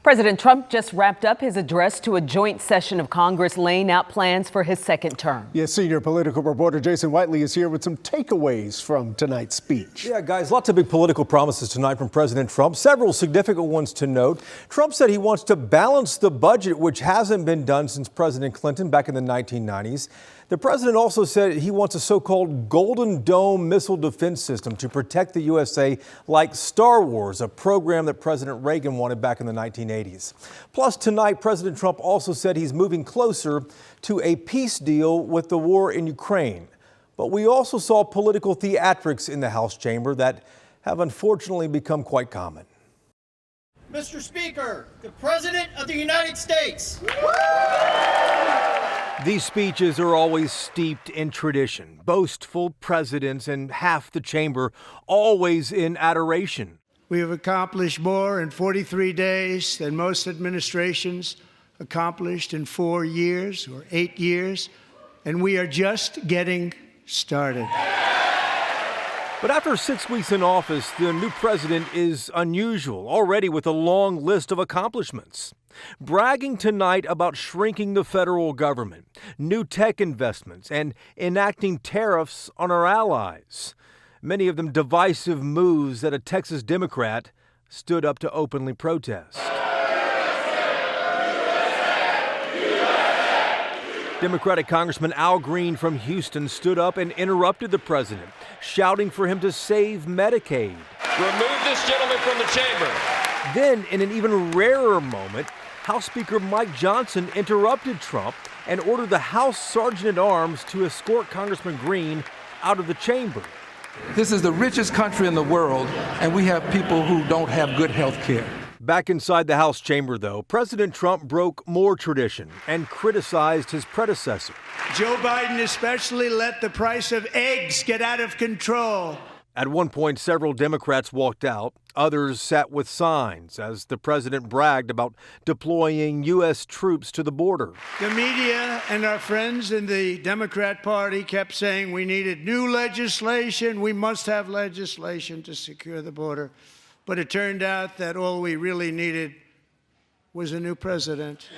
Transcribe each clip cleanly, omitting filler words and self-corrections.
President Trump just wrapped up his address to a joint session of Congress, laying out plans for his second term. Yes, senior political reporter Jason Whiteley is here with some takeaways from tonight's speech. Yeah, guys, lots of big political promises tonight from President Trump, several significant ones to note. Trump said he wants to balance the budget, which hasn't been done since President Clinton back in the 1990s. The president also said he wants a so-called Golden Dome missile defense system to protect the USA like Star Wars, a program that President Reagan wanted back in the 1980s. Plus, tonight, President Trump also said he's moving closer to a peace deal with the war in Ukraine. But we also saw political theatrics in the House chamber that have unfortunately become quite common. Mr. Speaker, the President of the United States. These speeches are always steeped in tradition. Boastful presidents and half the chamber always in adoration. We have accomplished more in 43 days than most administrations accomplished in 4 years or 8 years, and we are just getting started. But after 6 weeks in office, the new president is unusual, already with a long list of accomplishments. Bragging tonight about shrinking the federal government, new tech investments, and enacting tariffs on our allies. Many of them divisive moves that a Texas Democrat stood up to openly protest. Democratic Congressman Al Green from Houston stood up and interrupted the president, shouting for him to save Medicaid. Remove this gentleman from the chamber. Then, in an even rarer moment, House Speaker Mike Johnson interrupted Trump and ordered the House Sergeant-at-Arms to escort Congressman Green out of the chamber. This is the richest country in the world, and we have people who don't have good health care. Back inside the House chamber, though, President Trump broke more tradition and criticized his predecessor. Joe Biden especially let the price of eggs get out of control. At one point, several Democrats walked out. Others sat with signs as the president bragged about deploying U.S. troops to the border. The media and our friends in the Democrat Party kept saying we needed new legislation. We must have legislation to secure the border. But it turned out that all we really needed was a new president.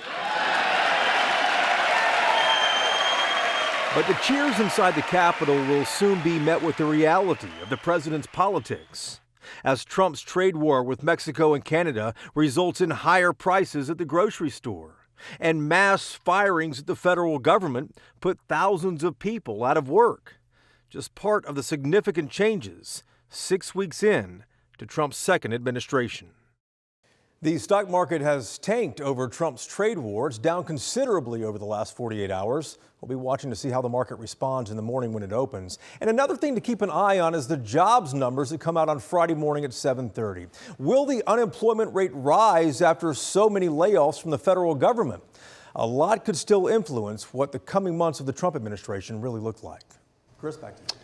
But the cheers inside the Capitol will soon be met with the reality of the president's politics, as Trump's trade war with Mexico and Canada results in higher prices at the grocery store, and mass firings at the federal government put thousands of people out of work. Just part of the significant changes 6 weeks in to Trump's second administration. The stock market has tanked over Trump's trade war. It's down considerably over the last 48 hours. We'll be watching to see how the market responds in the morning when it opens. And another thing to keep an eye on is the jobs numbers that come out on Friday morning at 7:30. Will the unemployment rate rise after so many layoffs from the federal government? A lot could still influence what the coming months of the Trump administration really look like. Chris, back to you.